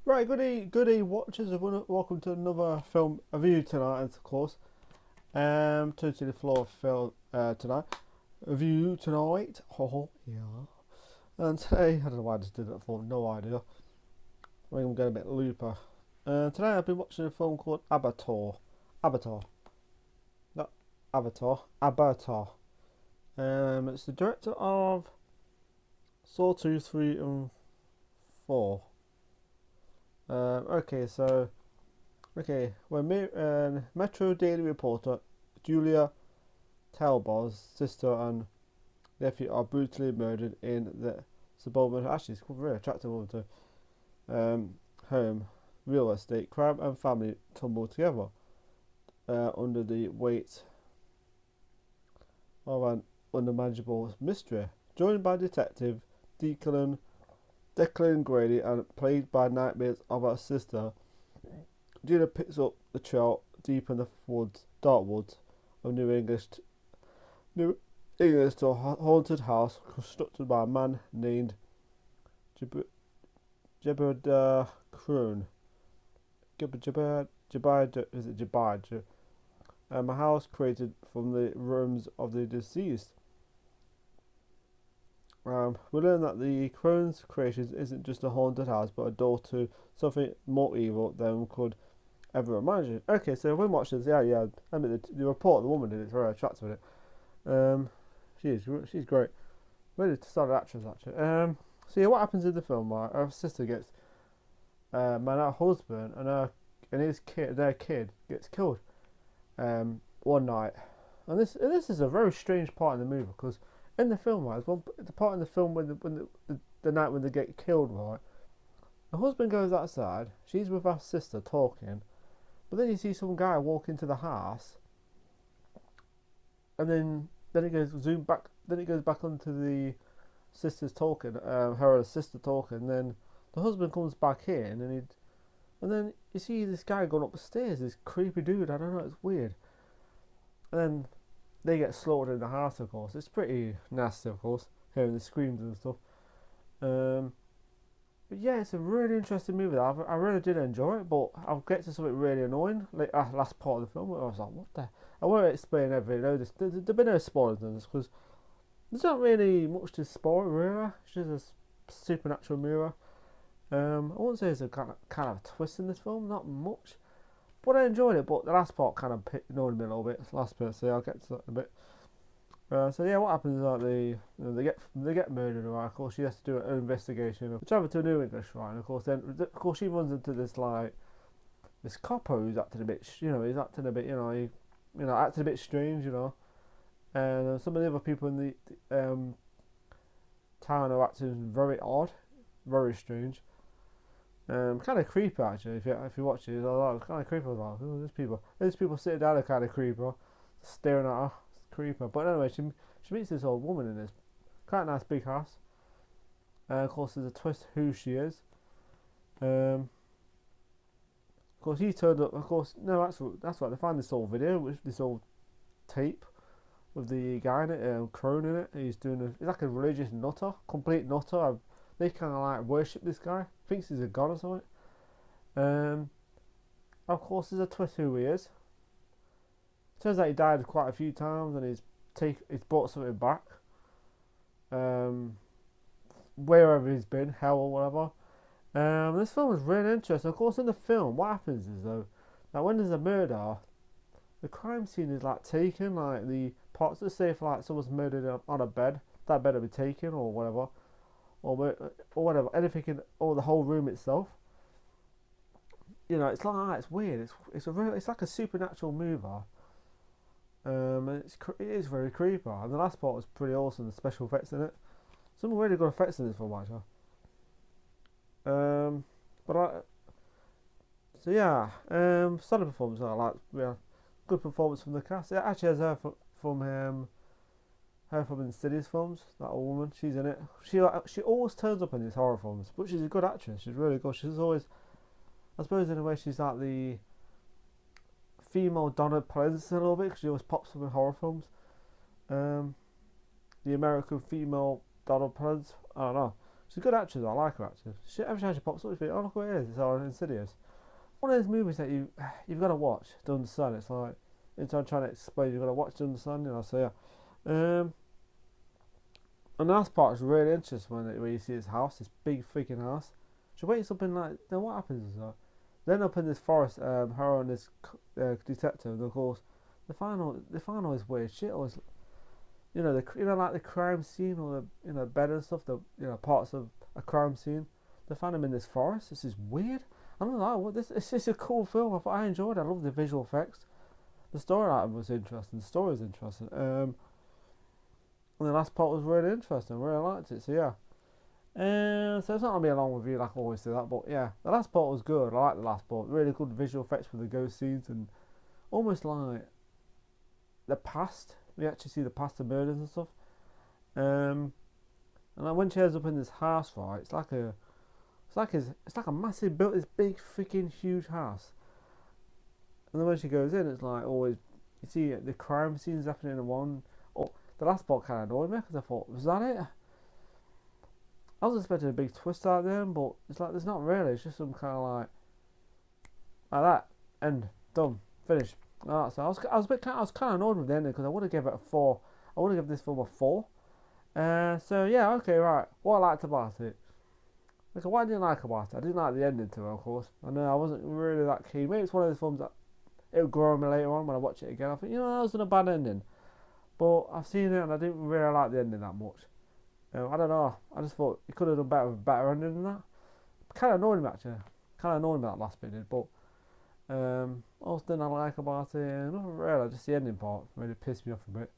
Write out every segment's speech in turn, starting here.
Right, goody watchers, welcome to another film review tonight, of course. Totally Flawed film tonight. Review tonight. Oh, yeah. And today, I don't know why I just did that for, no idea. I think I'm getting a bit looper. Today I've been watching a film called Abattoir. Abattoir. Not Avatar. Abattoir. It's the director of Saw 2, 3 and 4. When Metro Daily reporter Julia Talbot's sister and nephew are brutally murdered in the suburban, actually it's quite very attractive woman to, home, real estate, crime and family tumble together under the weight of an unmanageable mystery. Joined by Detective Declan Grady and played by nightmares of her sister, Julia picks up the trail deep in the dark woods of New England to a haunted house constructed by a man named Jebediah Croon. Jebediah? A house created from the rooms of the deceased. We learn that the Crone's creation isn't just a haunted house, but a door to something more evil than we could ever imagine. Okay, so when watching this, yeah. I mean, the report the woman did is very attractive in it. She's great. Really solid actress actually. So yeah, what happens in the film? Right, her sister gets, her husband and their kid gets killed, one night, and this is a very strange part in the movie because in the film, right, the part in the film when the night when they get killed, right, the husband goes outside, she's with her sister talking, but then you see some guy walk into the house, and then it goes back onto the sisters talking, her and her sister talking, and then the husband comes back in, and then you see this guy going up the stairs, this creepy dude, I don't know, it's weird, and then they get slaughtered in the house, of course. It's pretty nasty, of course, hearing the screams and stuff. But yeah, it's a really interesting movie. I really did enjoy it, but I'll get to something really annoying, like last part of the film, where I was like, what the... I won't explain everything, there'll be no spoilers in this, because there's not really much to spoil, really. It's just a supernatural mirror. I wouldn't say there's a kind of twist in this film, not much. But I enjoyed it, but the last part kind of annoyed me a little bit. Last bit, so I'll get to that in a bit. So yeah, what happens is that they get murdered, right? Of course, she has to do an investigation. They travel to New English, right? And of course, she runs into this cop who's acting a bit, he's acting a bit, acting a bit strange, And some of the other people in the town are acting very odd, very strange. Kind of creepy actually. If you watch it, it's kind of creepy. Like, oh, these people sitting down are kind of creepy, staring at her. It's creepy. But anyway, she meets this old woman in this quite nice big house. Of course, there's a twist who she is. Of course, he turned up. Of course, no, that's right. They find this old video, this old tape with the guy in it, Crone in it. He's like a religious nutter, complete nutter. They kind of like worship this guy. Thinks he's a god or something. Of course, there's a twist who he is. Turns out he died quite a few times, and he's brought something back. Wherever he's been, hell or whatever. This film is really interesting. Of course, in the film, what happens is though, that when there's a murder, the crime scene is like taken, like the parts that say if like someone's murdered on a bed, that bed will be taken or whatever. Or whatever, anything or the whole room itself. It's like it's weird. It's like a supernatural mover. It is very creepy. And the last part was pretty awesome. The special effects in it. Some really good effects in this film, actually. Solid performance. Good performance from the cast. It actually has her from Insidious films, that old woman, she's in it. She always turns up in these horror films, but she's a good actress. She's really good. She's always, I suppose, in a way, she's like the female Donna Pleasence a little bit, because she always pops up in horror films. The American female Donna Pleasence, I don't know. She's a good actress. I like her actually. Every time she pops up, you think, oh look what it is. It's all Insidious. One of those movies that you've got to watch to understand. It's like instead of trying to explain, you've got to watch to understand. You know. So yeah. And the last part is really interesting when you see this house, this big freaking house. She wakes up in like, then what happens is that? Then up in this forest, her and this detective, and of course, they find all this weird shit. All this, like the crime scene or the bed and stuff. The parts of a crime scene. They find them in this forest. This is weird. I don't know. It's just a cool film. I enjoyed it. I love the visual effects. The story was interesting. The story was interesting. And the last part was really interesting. Really liked it. So yeah. So it's not gonna be a long review like I always do that, but yeah, the last part was good. I like the last part. Really good visual effects with the ghost scenes and almost like the past. We actually see the past of murders and stuff. And then when she ends up in this house, right, it's like a massive built this big freaking huge house. And then when she goes in, it's like always you see the crime scenes happening in one. Oh, the last part kind of annoyed me because I thought, was that it? I was expecting a big twist out there, but it's like there's not really. It's just some kind of like that. End. Done. Finished. So I was kind of annoyed with the ending because I would have given it a 4. I would have given this film a 4. So yeah, okay, right. What I liked about it. Okay, what I didn't like about it. I didn't like the ending to it, of course. I know I wasn't really that keen. Maybe it's one of those films that it'll grow on me later on when I watch it again. I think that wasn't a bad ending, but I've seen it and I didn't really like the ending that much. I don't know. I just thought you could have done better with a better ending than that. Kind of annoyed me actually. Kind of annoyed me that last bit did. But what else didn't I like about it? Nothing really. Just the ending part really pissed me off a bit.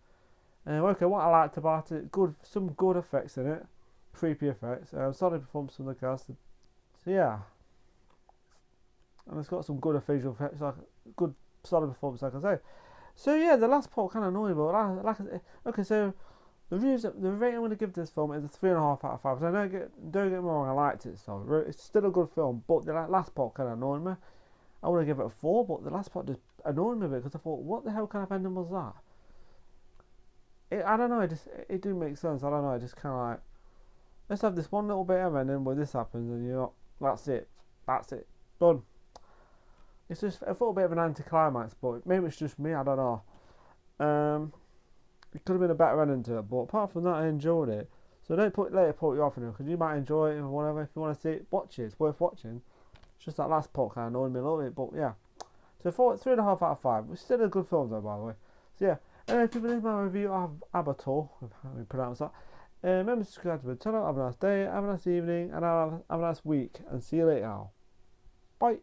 Okay, what I liked about it, some good effects in it, creepy effects. Solid performance from the cast. So yeah, and it's got some good visual effects, like good solid performance, like I say. So yeah, the last part kind of annoying, but okay, so. The rating I'm going to give this film is a 3.5 out of 5. So don't get me wrong, I liked it. So it's still a good film, but the last part kind of annoyed me. I want to give it a 4, but the last part just annoyed me a bit because I thought, what the hell kind of ending was that? I don't know. It didn't make sense. I don't know. It just kind of like, let's have this one little bit of ending where this happens, and that's it, done. It's just I thought a bit of an anticlimax, but maybe it's just me. I don't know. It could have been a better ending to it, but apart from that, I enjoyed it. So don't let it put you off, because you might enjoy it or whatever. If you want to see it, watch it. It's worth watching. It's just that last part kind of annoyed me a little bit, but yeah. So 3.5 out of 5. Which is still a good film though, by the way. So yeah. Anyway, if you believe my review of Abattoir, how do you pronounce that? Remember to subscribe to the channel. Have a nice day, have a nice evening, and have a nice week. And see you later. Bye.